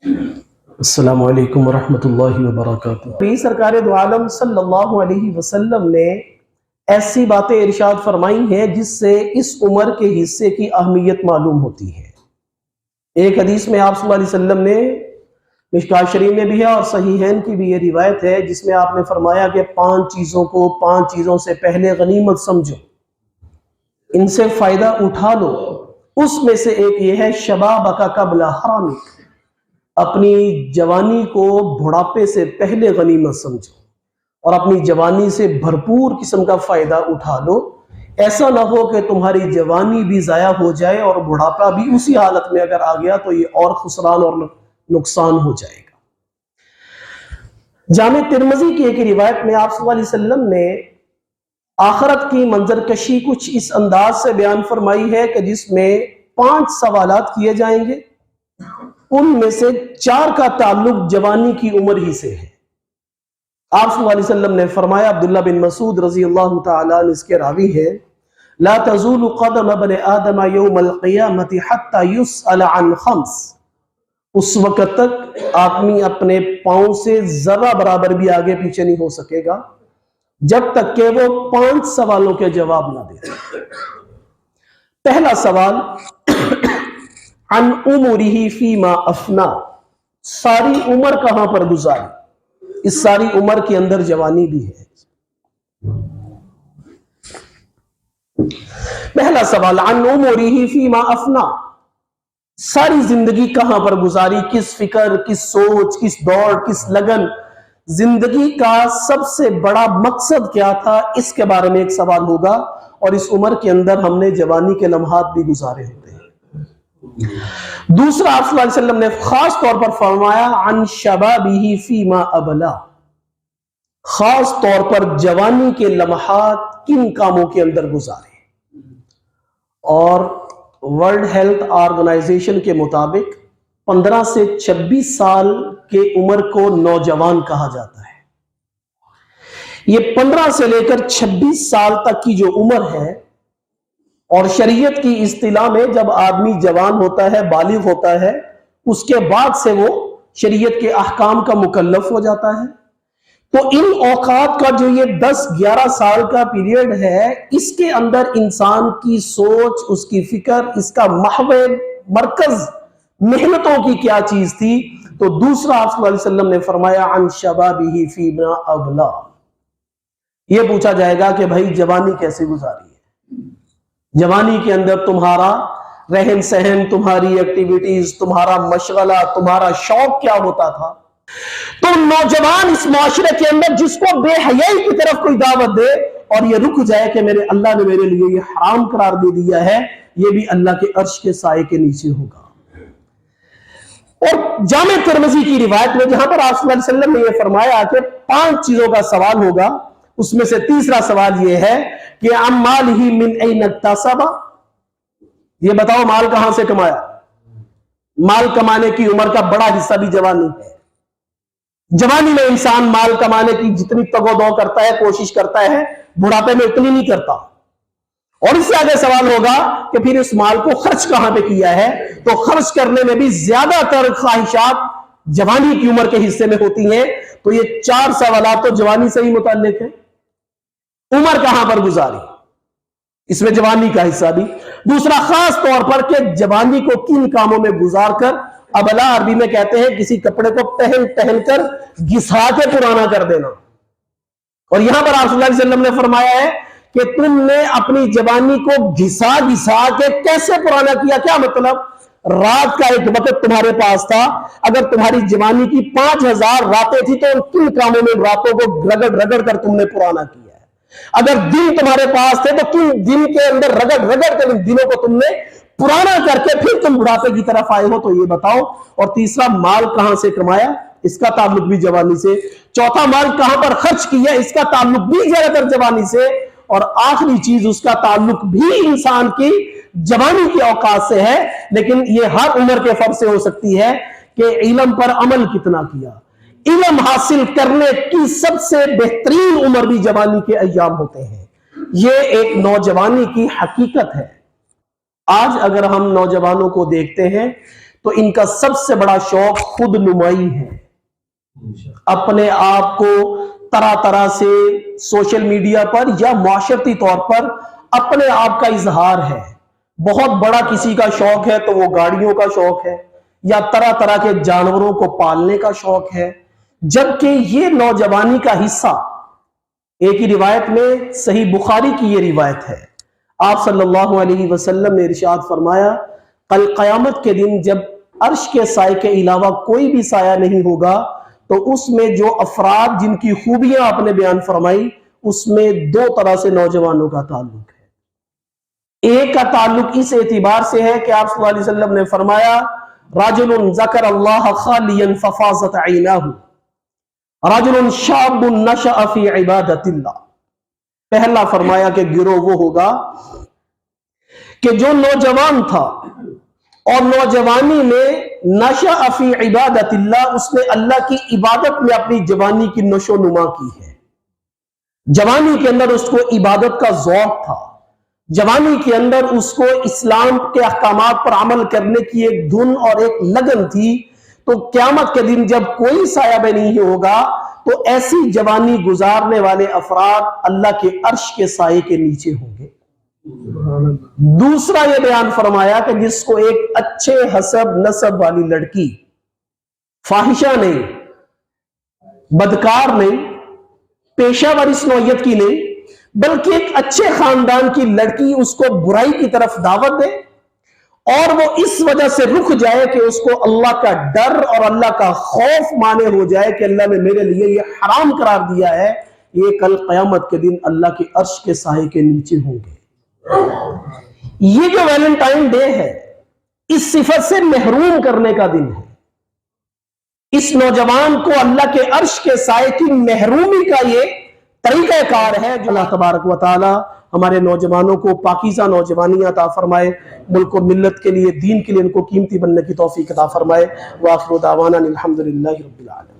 السلام علیکم ورحمۃ اللہ وبرکاتہ۔ سرکار دو عالم صلی اللہ علیہ وسلم نے ایسی باتیں ارشاد فرمائی ہیں جس سے اس عمر کے حصے کی اہمیت معلوم ہوتی ہے۔ ایک حدیث میں آپ صلی اللہ علیہ وسلم نے، مشکوٰۃ شریف میں بھی ہے اور صحیحین کی بھی یہ روایت ہے، جس میں آپ نے فرمایا کہ 5 چیزوں کو 5 چیزوں سے پہلے غنیمت سمجھو، ان سے فائدہ اٹھا لو۔ اس میں سے ایک یہ ہے شبابک قبل حرامک، اپنی جوانی کو بڑھاپے سے پہلے غنیمت سمجھو اور اپنی جوانی سے بھرپور قسم کا فائدہ اٹھا لو۔ ایسا نہ ہو کہ تمہاری جوانی بھی ضائع ہو جائے اور بڑھاپا بھی اسی حالت میں اگر آ گیا تو یہ اور خسران اور نقصان ہو جائے گا۔ جامع ترمذی کی ایک روایت میں آپ صلی اللہ علیہ وسلم نے آخرت کی منظر کشی کچھ اس انداز سے بیان فرمائی ہے کہ جس میں 5 سوالات کیے جائیں گے، ان میں سے 4 کا تعلق جوانی کی عمر ہی سے ہے۔ آپ صلی اللہ علیہ وسلم نے فرمایا، عبداللہ بن مسعود رضی اللہ تعالیٰ عنہ اس کے راوی ہے، لا تزول قدم ابن آدم یوم القیامت حتی یسأل عن 5، اس وقت تک آدمی اپنے پاؤں سے ذرہ برابر بھی آگے پیچھے نہیں ہو سکے گا جب تک کہ وہ 5 سوالوں کے جواب نہ دے۔ پہلا سوال، عن عمرہ فیما افنا، ساری عمر کہاں پر گزاری؟ اس ساری عمر کے اندر جوانی بھی ہے۔ پہلا سوال، عن عمرہ فیما افنا، ساری زندگی کہاں پر گزاری، کس فکر، کس سوچ، کس دوڑ، کس لگن، زندگی کا سب سے بڑا مقصد کیا تھا، اس کے بارے میں ایک سوال ہوگا۔ اور اس عمر کے اندر ہم نے جوانی کے لمحات بھی گزارے ہوتے ہیں۔ دوسرا، آپ صلی اللہ علیہ وسلم نے خاص طور پر فرمایا، عن شبابہ فیما ابلا، خاص طور پر جوانی کے لمحات کن کاموں کے اندر گزارے۔ اور ورلڈ ہیلتھ آرگنائزیشن کے مطابق 15 سے 26 سال کے عمر کو نوجوان کہا جاتا ہے۔ یہ 15 سے لے کر 26 سال تک کی جو عمر ہے، اور شریعت کی اصطلاح میں جب آدمی جوان ہوتا ہے، بالغ ہوتا ہے، اس کے بعد سے وہ شریعت کے احکام کا مکلف ہو جاتا ہے۔ تو ان اوقات کا جو یہ 10-11 سال کا پیریڈ ہے، اس کے اندر انسان کی سوچ، اس کی فکر، اس کا محور مرکز محنتوں کی کیا چیز تھی؟ تو دوسرا آپ صلی اللہ علیہ وسلم نے فرمایا، عن شبابہ فیما ابلا، یہ پوچھا جائے گا کہ بھائی جوانی کیسے گزاری ہے، جوانی کے اندر تمہارا رہن سہن، تمہاری ایکٹیویٹیز، تمہارا مشغلہ، تمہارا شوق کیا ہوتا تھا؟ تو نوجوان اس معاشرے کے اندر جس کو بے حیائی کی طرف کوئی دعوت دے اور یہ رک جائے کہ میرے اللہ نے میرے لیے یہ حرام قرار دے دیا ہے، یہ بھی اللہ کے عرش کے سائے کے نیچے ہوگا۔ اور جامع ترمذی کی روایت میں جہاں پر آپ صلی اللہ علیہ وسلم نے یہ فرمایا کہ 5 چیزوں کا سوال ہوگا، اس میں سے تیسرا سوال یہ ہے کہ عن مالہ من این اکتسب، یہ بتاؤ مال کہاں سے کمایا؟ مال کمانے کی عمر کا بڑا حصہ بھی جوانی ہے۔ جوانی میں انسان مال کمانے کی جتنی تگ و دو کرتا ہے، کوشش کرتا ہے، بڑھاپے میں اتنی نہیں کرتا۔ اور اس سے آگے سوال ہوگا کہ پھر اس مال کو خرچ کہاں پہ کیا ہے؟ تو خرچ کرنے میں بھی زیادہ تر خواہشات جوانی کی عمر کے حصے میں ہوتی ہیں۔ تو یہ 4 سوالات تو جوانی سے ہی متعلق ہیں۔ عمر کہاں پر گزاری، اس میں جوانی کا حصہ بھی۔ دوسرا، خاص طور پر کہ جوانی کو کن کاموں میں گزار کر، ابلا عربی میں کہتے ہیں کسی کپڑے کو پہن کر گھسا کے پرانا کر دینا۔ اور یہاں پر آپ صلی اللہ علیہ وسلم نے فرمایا ہے کہ تم نے اپنی جوانی کو گھسا کے کیسے پرانا کیا؟ کیا مطلب؟ رات کا ایک وقت تمہارے پاس تھا، اگر تمہاری جوانی کی 5000 راتیں تھی تو ان کن کاموں میں راتوں کو رگڑ کر تم نے پرانا کیا ہے؟ اگر دن تمہارے پاس تھے تو کن دن کے اندر رگڑ کر ان دنوں کو تم نے پرانا کر کے پھر تم بڑھاپے کی طرف آئے ہو؟ تو یہ بتاؤ۔ اور تیسرا، مال کہاں سے کمایا؟ اس کا تعلق بھی جوانی سے۔ چوتھا، مال کہاں پر خرچ کیا؟ اس کا تعلق بھی زیادہ تر جوانی سے۔ اور آخری چیز، اس کا تعلق بھی انسان کی جوانی کے اوقات سے ہے، لیکن یہ ہر عمر کے فرق سے ہو سکتی ہے کہ علم پر عمل کتنا کیا۔ علم حاصل کرنے کی سب سے بہترین عمر بھی جوانی کے ایام ہوتے ہیں۔ یہ ایک نوجوانی کی حقیقت ہے۔ آج اگر ہم نوجوانوں کو دیکھتے ہیں تو ان کا سب سے بڑا شوق خود نمائی ہے، اپنے آپ کو طرح طرح سے سوشل میڈیا پر یا معاشرتی طور پر اپنے آپ کا اظہار ہے۔ بہت بڑا کسی کا شوق ہے تو وہ گاڑیوں کا شوق ہے، یا طرح طرح کے جانوروں کو پالنے کا شوق ہے، جبکہ یہ نوجوانی کا حصہ۔ ایک ہی روایت میں صحیح بخاری کی یہ روایت ہے، آپ صلی اللہ علیہ وسلم نے ارشاد فرمایا، کل قیامت کے دن جب عرش کے سائے کے علاوہ کوئی بھی سایہ نہیں ہوگا تو اس میں جو افراد جن کی خوبیاں آپ نے بیان فرمائی، اس میں دو طرح سے نوجوانوں کا تعلق ہے۔ ایک کا تعلق اس اعتبار سے ہے کہ آپ صلی اللہ علیہ وسلم نے فرمایا، رجل ذکر اللہ خالیا ففاضت عیناہ، رجل شاب نشأ فی عبادت اللہ۔ پہلا فرمایا کہ گروہ وہ ہوگا کہ جو نوجوان تھا اور نوجوانی میں نشأ فی عبادت اللہ، اس نے اللہ کی عبادت میں اپنی جوانی کی نشو و نما کی ہے۔ جوانی کے اندر اس کو عبادت کا ذوق تھا، جوانی کے اندر اس کو اسلام کے احکامات پر عمل کرنے کی ایک دھن اور ایک لگن تھی۔ تو قیامت کے دن جب کوئی سایہ بھی نہیں ہوگا تو ایسی جوانی گزارنے والے افراد اللہ کے عرش کے سائے کے نیچے ہوں گے۔ دوسرا یہ بیان فرمایا کہ جس کو ایک اچھے حسب نسب والی لڑکی، فاحشہ نہیں، بدکار نہیں، پیشہ ور اس نوعیت کی نہیں، بلکہ ایک اچھے خاندان کی لڑکی اس کو برائی کی طرف دعوت دے اور وہ اس وجہ سے رک جائے کہ اس کو اللہ کا ڈر اور اللہ کا خوف مانے ہو جائے کہ اللہ نے میرے لیے یہ حرام قرار دیا ہے، یہ کل قیامت کے دن اللہ کے عرش کے سائے کے نیچے ہوں گے۔ یہ جو ویلنٹائن ڈے ہے، اس صفت سے محروم کرنے کا دن ہے۔ اس نوجوان کو اللہ کے عرش کے سائے کی محرومی کا یہ طریقہ کار ہے جو اللہ تبارک و تعالی ہمارے نوجوانوں کو پاکیزہ نوجوانی عطا فرمائے، ملک و ملت کے لیے، دین کے لیے ان کو قیمتی بننے کی توفیق عطا فرمائے۔ وآخر دعوانا الحمدللہ رب العالمین۔